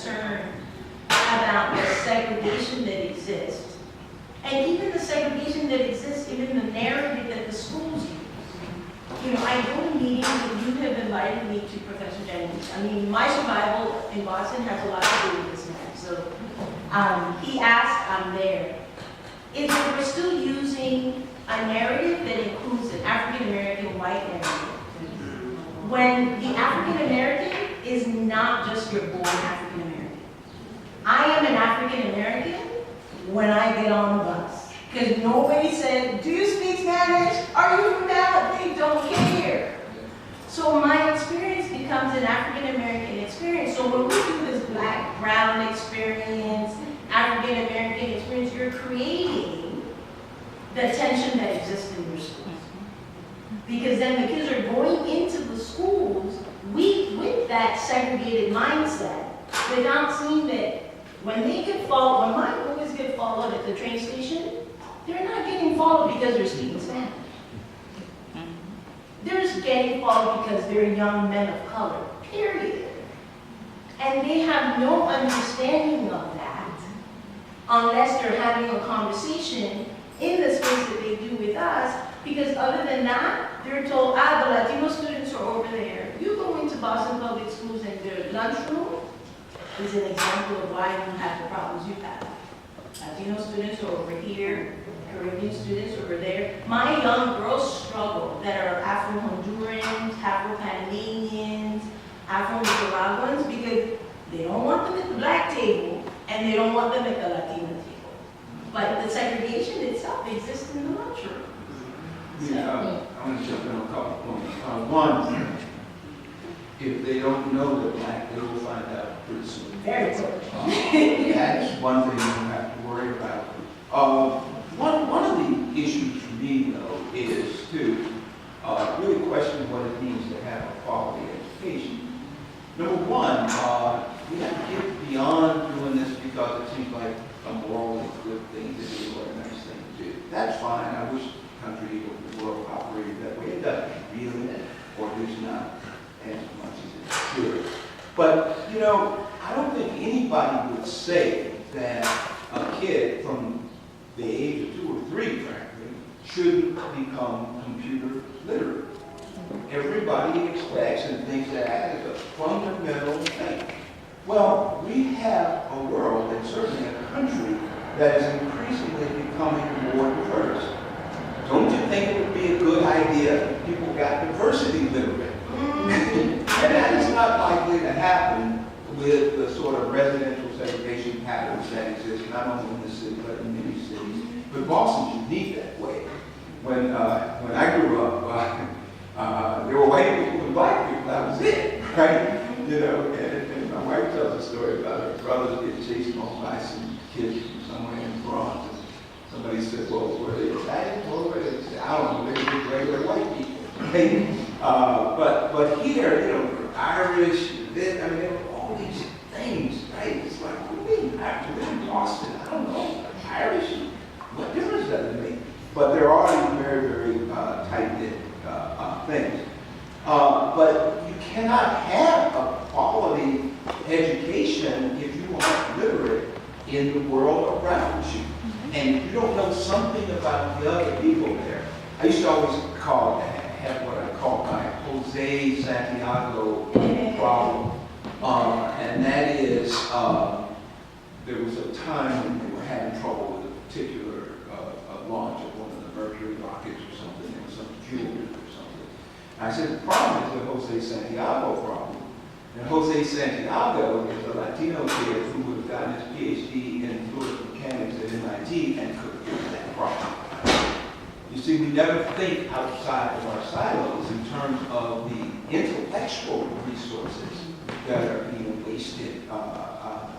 concerned about the segregation that exists, and even the segregation that exists, even the narrative that the schools use. You know, I go to meetings, and you have invited me to Professor Jennings. I mean, my survival in Boston has a lot to do with this man. So he asked, I'm there. Is that we're still using a narrative that includes an African-American white narrative. When the African-American is not just your born African-American. I am an African-American when I get on the bus. Because nobody said, do you speak Spanish? Are you from Dallas? They don't care. So my experience becomes an African-American experience. So when we do this black, brown experience, African-American experience, you're creating the tension that exists in your schools. Because then the kids are going into the schools with that segregated mindset without seeing that when they get followed, when my boys get followed at the train station, they're not getting followed because they're speaking Spanish. They're just getting followed because they're young men of color, period. And they have no understanding of that unless they're having a conversation in the space that they do with us, because other than that, they're told, the Latino students are over there. You go into Boston Public Schools and their lunchroom is an example of why you have the problems you have. Latino students are over here, Caribbean students over there. My young girls struggle that are Afro-Hondurans, Afro-Panamanians, Afro-Nicaraguans, because they don't want them at the black table and they don't want them at the Latino table. But the segregation itself exists in the lunchroom. Yeah, I want to jump in on a couple of points. One, if they don't know they're black, they will find out pretty soon. Very good. That's one thing you don't have to worry about. One of the issues for me, though, is to really question what it means to have a quality education. Number one, we have to get beyond doing this because it seems like a morally good thing to do or a nice thing to do. That's fine. I wish the country or the world operated that way. It doesn't really, or at least not as much as it should. But, you know, I don't think anybody would say that a kid from the age of 2 or 3, frankly, should become computer literate. Everybody expects and thinks that is a fundamental thing. Well, we have a world, and certainly a country, that is increasingly becoming more diverse. Don't you think it would be a good idea if people got diversity literate? And that is not likely to happen with the sort of residential segregation patterns that exist not only in this city, but in many cities. But Boston's unique that way. When I grew up, there were white people and black people. That was it, right? You know, and my wife tells a story about her brothers getting chased off by some kids from somewhere in the Bronx. And somebody said, well, were they Italian? Well, were they? I don't know, they were just regular white people. Right? But here, you know, Irish, I mean, there were all these things, right? It's like, what do you mean? I have to live in Boston. I don't know. Irish, what difference does it make? But there are these very, very tight-knit things. But you cannot have a quality education if you aren't literate in the world around you. And if you don't know something about the other people there. I used to always have what I call my Jose Santiago problem. And that is, there was a time when they were having trouble with a particular launch of one of the Mercury rockets or something. There was some fuel or something. And I said, the problem is the Jose Santiago problem. And Jose Santiago is a Latino kid who would have gotten his PhD in fluid mechanics at MIT and could fix that problem. You see, we never think outside of our silos in terms of the intellectual resources that are being wasted now.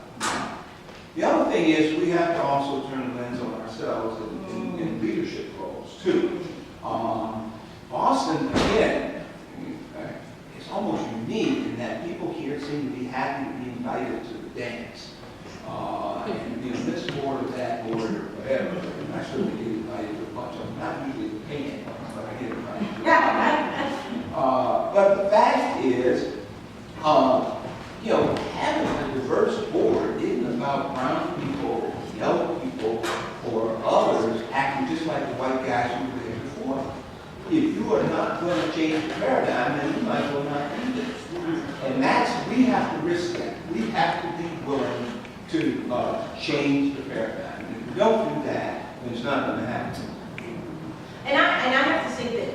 The other thing is we have to also turn the lens on ourselves in leadership roles, too. Boston, again, is almost unique in that people here seem to be happy to be invited to the dance. And, you know, this board or that board or whatever. And I certainly get invited to a bunch of them, not usually the paying ones, but I get invited to a bunch. But the fact is, you know, having a diverse board going to change the paradigm, then we might well not do this. And we have to risk that. We have to be willing to change the paradigm. If we don't do that, then it's not going to happen. And I have to say that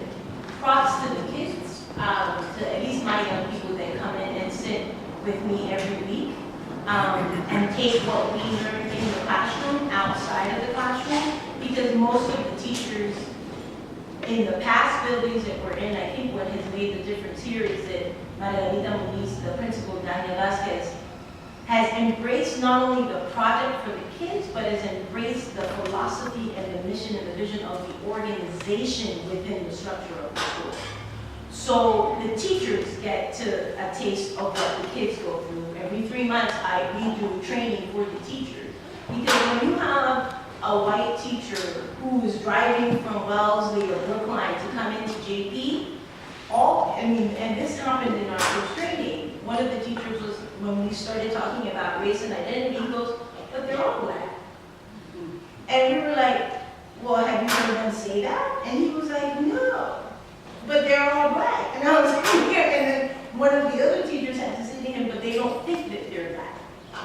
props to the kids, to at least my young people that come in and sit with me every week, and take what we learn in the classroom outside of the classroom, because most of the teachers in the past buildings that we're in, I think what has made the difference here is that Margarita Muniz, the principal, Daniel Vasquez, has embraced not only the project for the kids, but has embraced the philosophy and the mission and the vision of the organization within the structure of the school. So the teachers get a taste of what the kids go through. Every 3 months, we do training for the teachers. Because when you have a white teacher who is driving from Wellesley or Brookline to come into JP, and this happened in our first training. One of the teachers was, when we started talking about race and identity, he goes, but they're all black. And we were like, well, have you heard them say that? And he was like, no, but they're all black. And I was like, here, and then one of the other teachers had to say to him, but they don't think that they're black.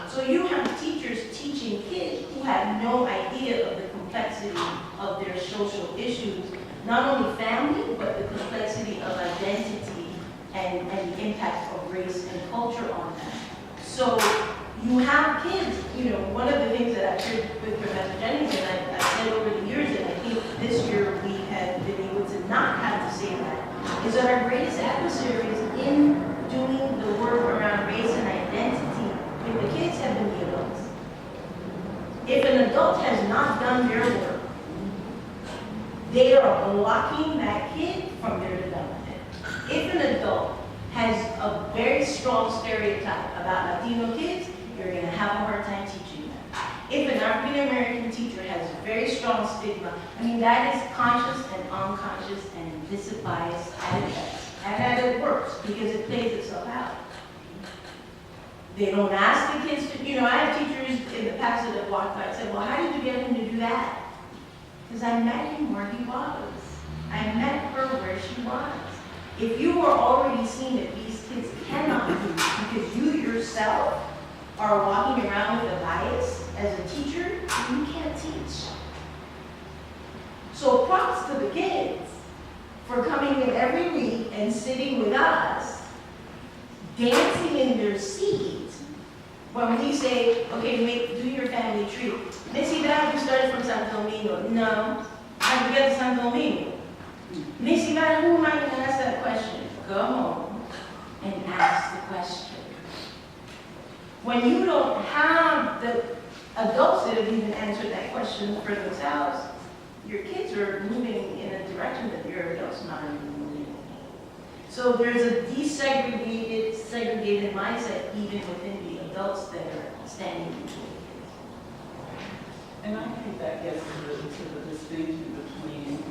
So you have teachers teaching kids who have no idea of the complexity of their social issues, not only family, but the complexity of identity and the impact of race and culture on them. So you have kids, one of the things that I've shared with Professor Jennings, and I've said over the years, and I think this year we have been able to not have to say that, is that our greatest adversaries in doing the work around race and identity with the kids have been the adults. If an adult has not done their work, they are blocking that kid from their development. If an adult has a very strong stereotype about Latino kids, you're going to have a hard time teaching them. If an African American teacher has a very strong stigma, that is conscious and unconscious, and this is bias at its best. And it works because it plays itself out. They don't ask the kids to, I have teachers in the past that have walked by and said, well, how did you get him to do that? Because I met him where he was. I met her where she was. If you are already seeing that these kids cannot do because you yourself are walking around with a bias as a teacher, you can't teach. So props to the kids for coming in every week and sitting with us, dancing in their seats when we say, okay, do your family tree. Missy, that you started from Santo Domingo. No, I forget to Santo Domingo. Missy, who am I going to ask that question? Go home and ask the question. When you don't have the adults that have even answered that question for themselves, your kids are moving in a direction that your adults not even moving in. So there's a segregated mindset even within the adults that are standing between kids. And I think that gets to the distinction between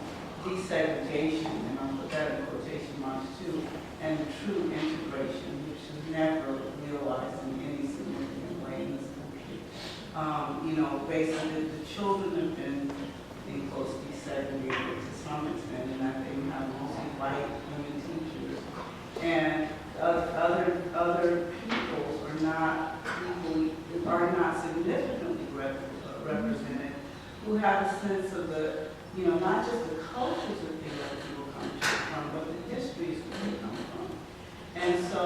desegregation, and I'll put that in quotation marks too, and true integration, which is never realized in any significant way in this country. Basically the children have been in close desegregated to some extent, and I think we have mostly white women teachers. And other peoples are not significantly represented, who have a sense of the, not just the cultures that they let people come from, but the histories that they come from. And so,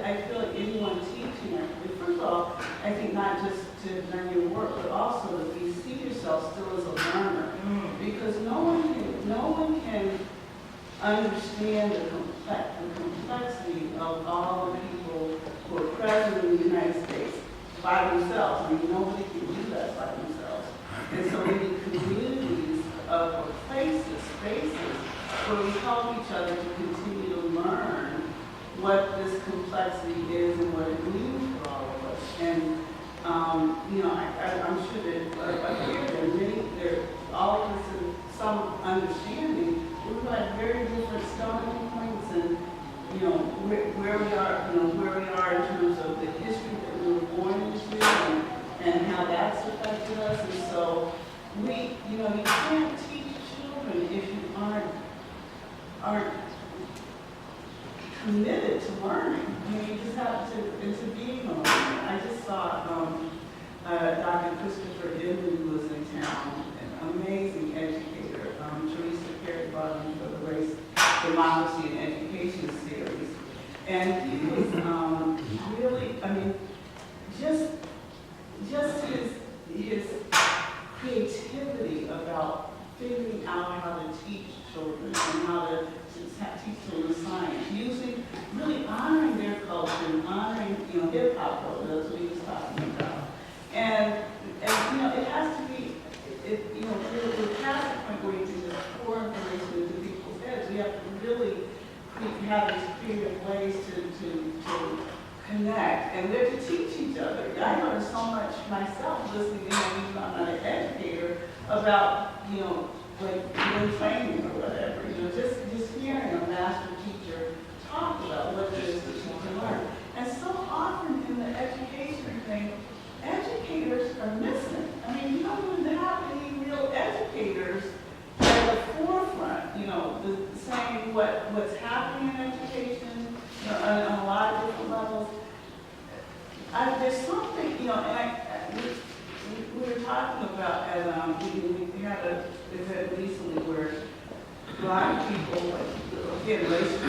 I feel like anyone teaching, first of all, I think not just to learn your work, but also that you see yourself still as a learner, because no one can understand the complexity of all the people who are present in the United States by themselves. Nobody can do that by themselves. And so we need communities of places, spaces, where we help each other to continue to learn what this complexity is and what it means for all of us. And, I'm sure that there all of us in some understanding, we've had very different starting points and, where we are in terms of the history that we were born into and how that's affected us. And so you can't teach children if you aren't committed to learning. I mean, you just have to being a learner. I just saw Dr. Christopher Inman, who was in town, an amazing educator. Teresa Perry brought him for the Race, Democracy, and Education series. And he was really, I mean, just his creativity about figuring out how to teach children and how to teach children science, using, really honoring their culture and honoring, hip hop culture. That's what he was talking about. And it has to be, we're past the point where you can just pour information into people's heads. We have to really have these creative ways to connect, and we're to teach each other. I learned so much myself listening, even though I'm not an educator, about, like doing training or whatever, just hearing a master teacher talk about what it is that you can learn. And so often in the education thing, educators are missing. I mean, you don't even have any real educators at the forefront, saying what's happening in education, on a lot of different levels. There's something, and we were talking about, we had an event recently where a lot of people, again, racial